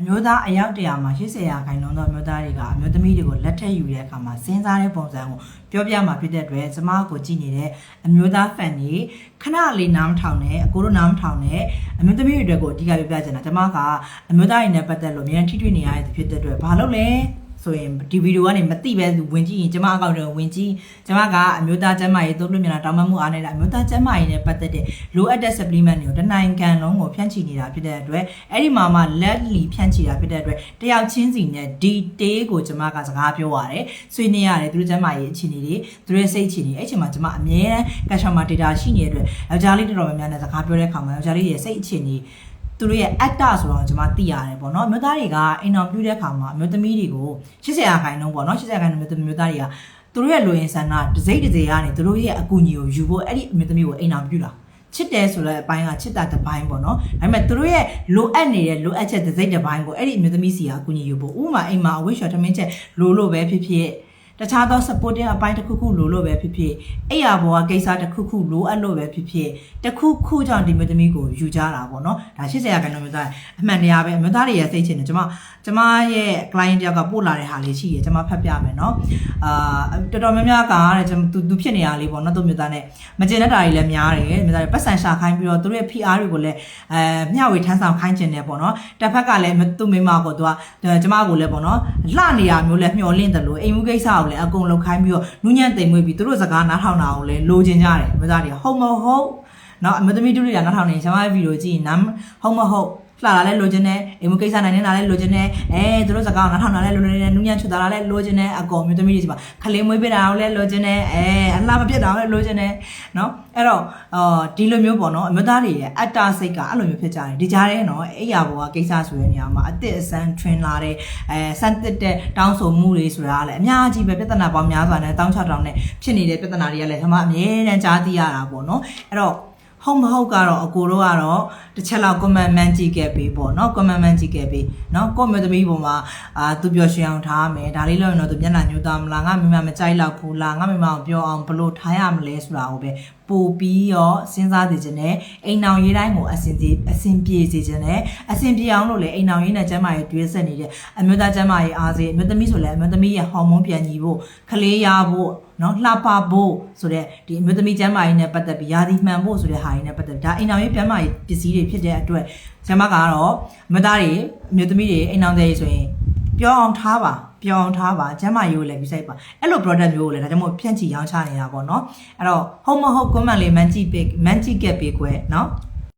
အမျိုးသားအယောက်100မှာ80ရာခိုင်နှုန်းသောအမျိုးသားတွေကအမျိုးသမီးတွေကိုလက်ထပ်ယူတဲ့အခါမှာစဉ်းစားတဲ့ပုံစံကိုပြောပြမှာဖြစ်တဲ့အတွက်ကျမကိုကြည့်နေတဲ့အမျိုးသား fan တွေခဏလေးနားမထောင်နဲ့အကိုတို့နားမထောင်နဲ့အမျိုးသမီးတွေအတွက်ကိုအဓိကပြောပြချင်တာကျမကအမျိုးသားတွေနဲ့ပတ်သက်လို့အများကြီးထိတွေ့နေရတဲ့ဖြစ်တဲ့အတွက်ဘာလို့လဲဆိုရင်ဒီဗီဒီယိုကနေမသိပဲဝင်ကြည့်ရင်ကျမအကောင့်တွေဝင်ကြည့်ကျမကအမျိုးသားကျန်းမာရေးသုံးလို့မြန်တာတောင်းပန်မှုအားနဲ့အမျိုးသားကျန်းမာရေးနဲ့ပတ်သက်တဲ့လိုအပ်တဲ့ supplement တွေကိုတနိုင်ငံလုံးကိုဖြန့်ချီနေတာဖြစ်တဲ့အတွက်အဲ့ဒီမှာမှလက်လီဖြန့်ချီတာဖြစ်တဲ့အတွက်တယောက်ချင်းစီနဲ့ဒီတေးကိုကျမကစကားပြောရတယ်ဆွေးနွေးရတယ်သူတို့ကျန်းမာရေးအခြေအနေတွေသူတို့စိတ်အခြေအနေအဲ့ချိန်မှာကျမအမြဲတမ်း customer data ရှိနေတဲ့အတွက်ယောက်ျားလေးတော်တော်များများနဲ့စကားပြောတဲ့အခါမှာယောက်ျားလေးရဲ့စိတ်အခြေအနေသူတို့ရဲ့ actor ဆိုတော့ကျွန်မသိရတယ်ပေါ့နော်အမျိုးသားတွေကအိမ်တော်ပြုတဲ့ခါမှာအမျိုးသမီးတွေကို80ရာခိုင်နှုန်းပေါ့နော်80ရာခိုင်နှုန်းအမျိုးသားတွေကသူတို့ရဲ့လူရင်းဆန္ဒတစိမ့်တစေကနေသူတို့ရဲ့အကူအညီကိုယူဖို့အဲ့ဒီအမျိုးသမီးကိုအိမ်တော်ပြုတာချစ်တယ်ဆိုတဲ့အပိုင်းကချစ်တာတစ်ပိုင်းပေါ့နော်ဒါပေမဲ့သူတို့ရဲ့လိုအပ်နေတဲ့လိုအပ်ချက်တစိမ့်တစ်ပိုင်းကိုအဲ့ဒီအမျိုးသမီးစီကအကူအညီယူဖို့ဥပမာအိမ်မှာအဝိရှော်ထမင်းချက်လိုလို့ပဲဖြစ်ဖြစ်တခြားသော supporting အပိုင်းတစ်ခုခုလိုလို့ပဲဖြစ်ဖြစ်အဲ့ရဘောကကိစ္စတစ်ခုခုလိုအပ်လို့ပဲဖြစ်ဖြစ်တစ်ခုခုကြောင့်ဒီမျိုးသမီးကိုယူကြတာပေါ့နော်ဒါ80ရာခိုင်နှုန်းမျိုးသားအမှန်တရားပဲမျိုးသားတွေရဲ့စိတ်ချင်တယ်ကျမရဲ့ client တယောက်ကပို့လာတဲ့ဟာလေးရှိတယ်ကျမဖတ်ပြမယ်နော်တော်တော်များများကတဲ့သူဖြစ်နေရလေးပေါ့နော်သူမျိုးသားနဲ့မကျင်တဲ့တာတွေလည်းများတယ်မျိုးသားတွေပတ်စံရှာခိုင်းပြီးတော့သူတို့ရဲ့ PR တွေကိုလည်းမျှဝေထမ်းဆောင်ခိုင်းကျင်တယ်ပေါ့နော်တစ်ဖက်ကလည်းသူမိမကိုသူကကျမကိုလည်းပေါ့နော်လှနေရမျိုးလည်းမျှော်လင့်တယ်လို့အိမ်မှုကိစ္စကိုလည်းအကုန်လုံးခိုင်းပြီးတော့နူးညံ့တိမ်မွေးပြီးသူတို့စကားနားထောင်တာကိုလည်းလိုချင်ကြတယ်မျိုးသားတွေဟုတ်မဟုတ်နော်အမျိုးသမီးတို့တွေကနားထောင်နေကျွန်မရဲ့ဗီဒီယိုကြည့်ရင်ဟုတ်မဟုတ်လှလာလဲလိုချင်တယ်အိမ်မကိစ္စနိုင်နေတာလဲလိုချင်တယ်သူတို့စကားနားထောင်တာလဲလိုချင်တယ်နူးညံ့ချွတ်တာလဲလိုချင်တယ်အကောင်မျိုးသမီးတွေစီပါခလေးမွေးပေးတာလဲလိုချင်တယ်အလားမပြတ်တာလဲလိုချင်တယ်နော်အဲ့တော့ဒီလိုမျိုးပေါ့နော်အမျိုးသားတွေရဲ့အတ္တစိတ်ကအဲ့လိုမျိုးဖြစ်ကြတယ်ဒီကြားထဲနော်အဲ့ရဘောကကိစ္စဆိုတဲ့နေရာမှာအစ်အစမ်း train လာတဲ့စမ်းတစ်တဲ့တောင်းဆိုမှုတွေဆိုတာလည်းအများကြီးပဲပြဿနာပေါင်းများစွာနဲ့1600နဲ့ဖြစ်နေတဲ့ပြဿနာတွေကလည်းကျွန်မအမြဲတမ်းကြားသိရတာပေါ့နော်အဲ့တော့ဟုတ်မဟုတ်ကတော့အကိုတို့ကတော့တစ်ချက်လောက် comment မှန်ကြည့်ခဲ့ပြီပေါ့နော် comment မှန်ကြည့်ခဲ့ပြီနော်ကိုမျိုးသမီးပုံမှာသူပျော်ရွှင်အောင်ထားမယ်ဒါလေးလို့ရင်တော့သူမျက်နှာညှိုးသားမလားငါမိမမကြိုက်တော့ဘူးလားငါမိမကိုပြောအောင်ဘလို့ထားရမလဲဆိုတာကိုပဲပို့ပြီးရောစဉ်းစားသိခြင်းနဲ့အိမ်အောင်ရေးတိုင်းကိုအဆင်ပြေစေခြင်းနဲ့အဆင်ပြေအောင်လို့လေအိမ်အောင်ရေးနဲ့ကျန်းမာရေးတွဲဆက်နေတဲ့အမျိုးသားကျန်းမာရေးအားစေအမျိုးသမီးဆိုလည်းအမျိုးသမီးရဲ့ဟော်မုန်းပြန်ညီဖို့ခလေးရဖို့နော်လှပဖို့ဆိုတဲ့ဒီအမျိုးသမီးကျန်းမာရေးနဲ့ပတ်သက်ပြီးယာဒီမှန်ဖို့ဆိုတဲ့ဟာတွေနဲ့ပတ်သက်ဒါအိမ်အောင်ရေးကျန်းမာရေးပစ္စည်းတွေဖြစ်တဲ့အတွက်ကျမကတော့အမျိုးသားတွေအမျိုးသမီးတွေအိမ်အောင်တွေဆိုရင်ပြောအောင်ထားပါကျမ်းမာရေးကိုလည်းပြီးဆိုင်ပါအဲ့လို product မျိုးကိုလည်းဒါကြောင့်မို့ဖြန့်ချီရောင်းချနေတာပေါ့နော်အဲ့တော့ဟုတ်မဟုတ် comment လေးမှန်ကြည့်ခဲ့ပေးကွယ်နော်